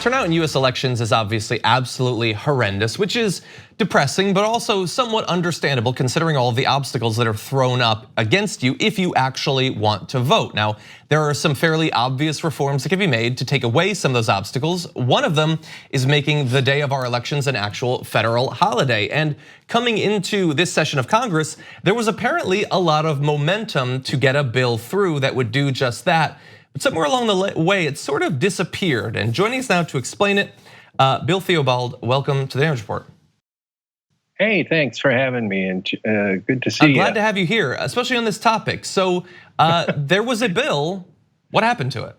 Turnout in US elections is obviously absolutely horrendous, which is depressing, but also somewhat understandable considering all of the obstacles that are thrown up against you if you actually want to vote. Now, there are some fairly obvious reforms that can be made to take away some of those obstacles. One of them is making the day of our elections an actual federal holiday. And coming into this session of Congress, there was apparently a lot of momentum to get a bill through that would do just that. But somewhere along the way, it sort of disappeared. And joining us now to explain it, Bill Theobald, welcome to the Damage Report. Hey, thanks for having me, and good to see you. I'm glad to have you here, especially on this topic. So there was a bill. What happened to it?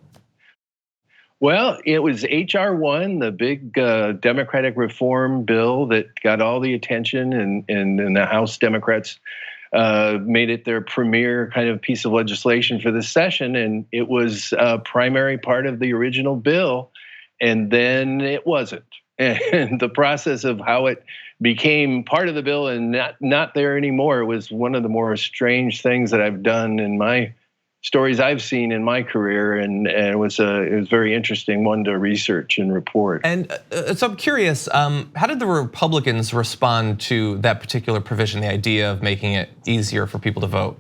Well, it was HR 1, the big Democratic reform bill that got all the attention, and the House Democrats made it their premier kind of piece of legislation for this session, and it was a primary part of the original bill, and then it wasn't. And the process of how it became part of the bill and not there anymore was one of the more strange things that I've done in my stories I've seen in my career, and it was a very interesting one to research and report. And so I'm curious, how did the Republicans respond to that particular provision, the idea of making it easier for people to vote?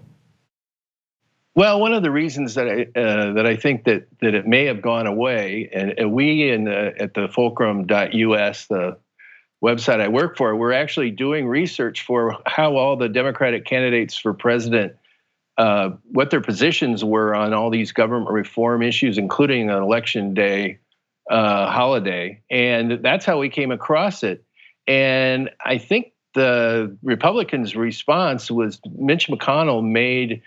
Well, one of the reasons that I think that it may have gone away, and we at the fulcrum.us, the website I work for, we're actually doing research for how all the Democratic candidates for president, what their positions were on all these government reform issues, including an election day holiday, and that's how we came across it. And I think the Republicans' response was Mitch McConnell made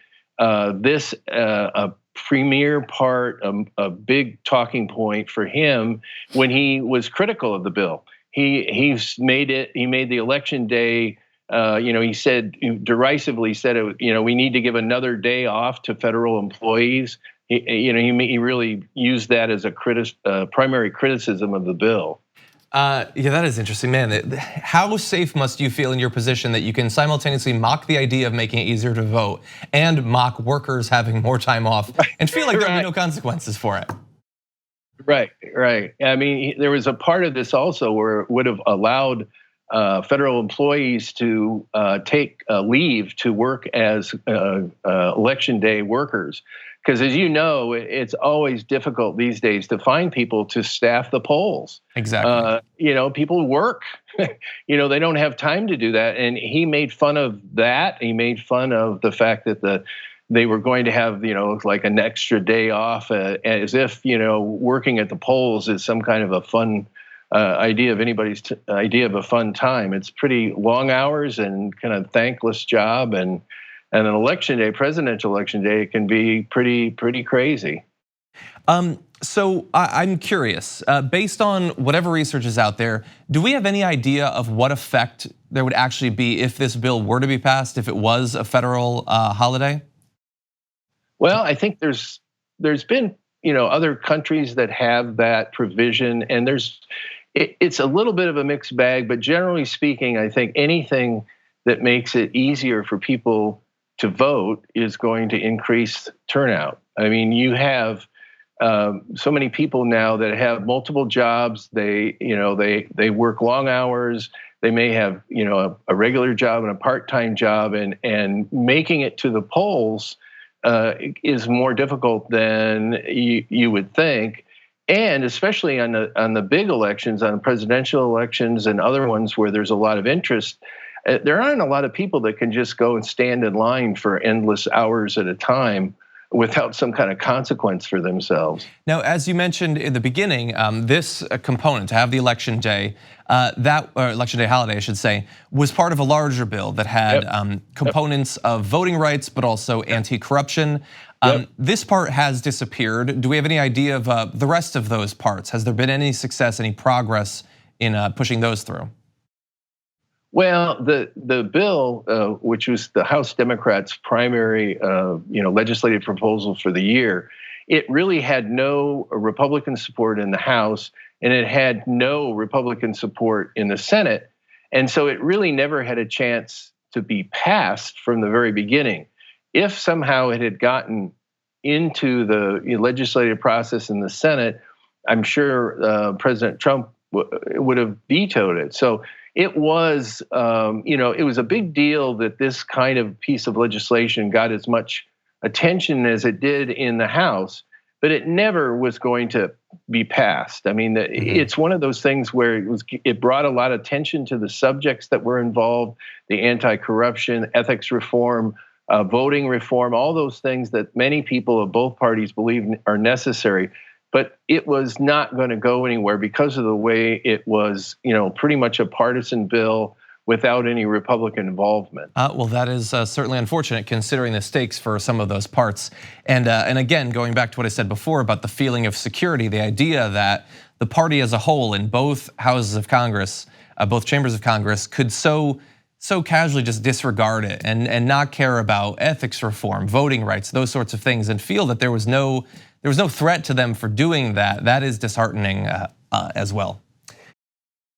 this a premier part, a big talking point for him when he was critical of the bill. He made the election day. He said derisively we need to give another day off to federal employees. He really used that as a primary criticism of the bill. Yeah, that is interesting, man. How safe must you feel in your position that you can simultaneously mock the idea of making it easier to vote and mock workers having more time off and feel like there'll be no consequences for it? Right. I mean, there was a part of this also where it would have allowed federal employees to take leave to work as election day workers. Because as you know, it's always difficult these days to find people to staff the polls. Exactly. People work. They don't have time to do that. And he made fun of that. He made fun of the fact that they were going to have, like an extra day off, as if, working at the polls is some kind of a fun idea of anybody's idea of a fun time. It's pretty long hours and kind of thankless job, and an election day, presidential election day, can be pretty crazy. So I'm curious, based on whatever research is out there, do we have any idea of what effect there would actually be if this bill were to be passed, if it was a federal holiday? Well, I think there's been other countries that have that provision, and it's a little bit of a mixed bag, but generally speaking, I think anything that makes it easier for people to vote is going to increase turnout. I mean, you have so many people now that have multiple jobs. They work long hours. They may have a regular job and a part-time job, and making it to the polls is more difficult than you would think. And especially on the big elections, on presidential elections and other ones where there's a lot of interest, there aren't a lot of people that can just go and stand in line for endless hours at a time without some kind of consequence for themselves. Now, as you mentioned in the beginning, this component, to have the election day, election day holiday, I should say, was part of a larger bill that had components of voting rights, but also anti-corruption. This part has disappeared. Do we have any idea of the rest of those parts? Has there been any success, any progress in pushing those through? Well, the bill, which was the House Democrats' primary, legislative proposal for the year, it really had no Republican support in the House, and it had no Republican support in the Senate, and so it really never had a chance to be passed from the very beginning. If somehow it had gotten into the legislative process in the Senate, I'm sure President Trump would have vetoed it. So it was, it was a big deal that this kind of piece of legislation got as much attention as it did in the House, but it never was going to be passed. I mean, it's one of those things where it brought a lot of attention to the subjects that were involved, the anti-corruption, ethics reform, voting reform, all those things that many people of both parties believe are necessary. But it was not going to go anywhere because of the way it was, pretty much a partisan bill without any Republican involvement. Well, that is certainly unfortunate considering the stakes for some of those parts. And again, going back to what I said before about the feeling of security, the idea that the party as a whole in both houses of Congress, both chambers of Congress, could so casually just disregard it and not care about ethics reform, voting rights, those sorts of things, and feel that there was no threat to them for doing that. That is disheartening as well.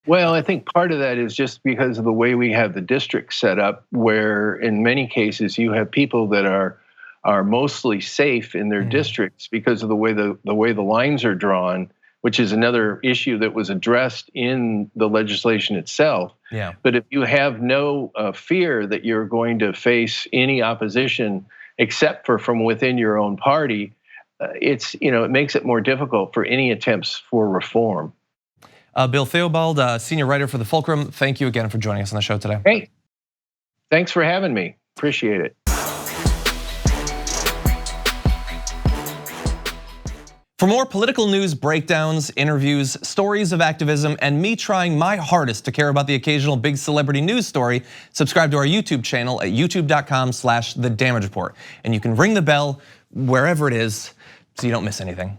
Well, I think part of that is just because of the way we have the district set up, where in many cases you have people that are mostly safe in their districts because of the way the lines are drawn, which is another issue that was addressed in the legislation itself. Yeah. But if you have no fear that you're going to face any opposition except for from within your own party, it makes it more difficult for any attempts for reform. Bill Theobald, senior writer for the Fulcrum, thank you again for joining us on the show today. Hey, thanks for having me. Appreciate it. For more political news, breakdowns, interviews, stories of activism, and me trying my hardest to care about the occasional big celebrity news story, subscribe to our YouTube channel at youtube.com/The Damage Report. And you can ring the bell wherever it is so you don't miss anything.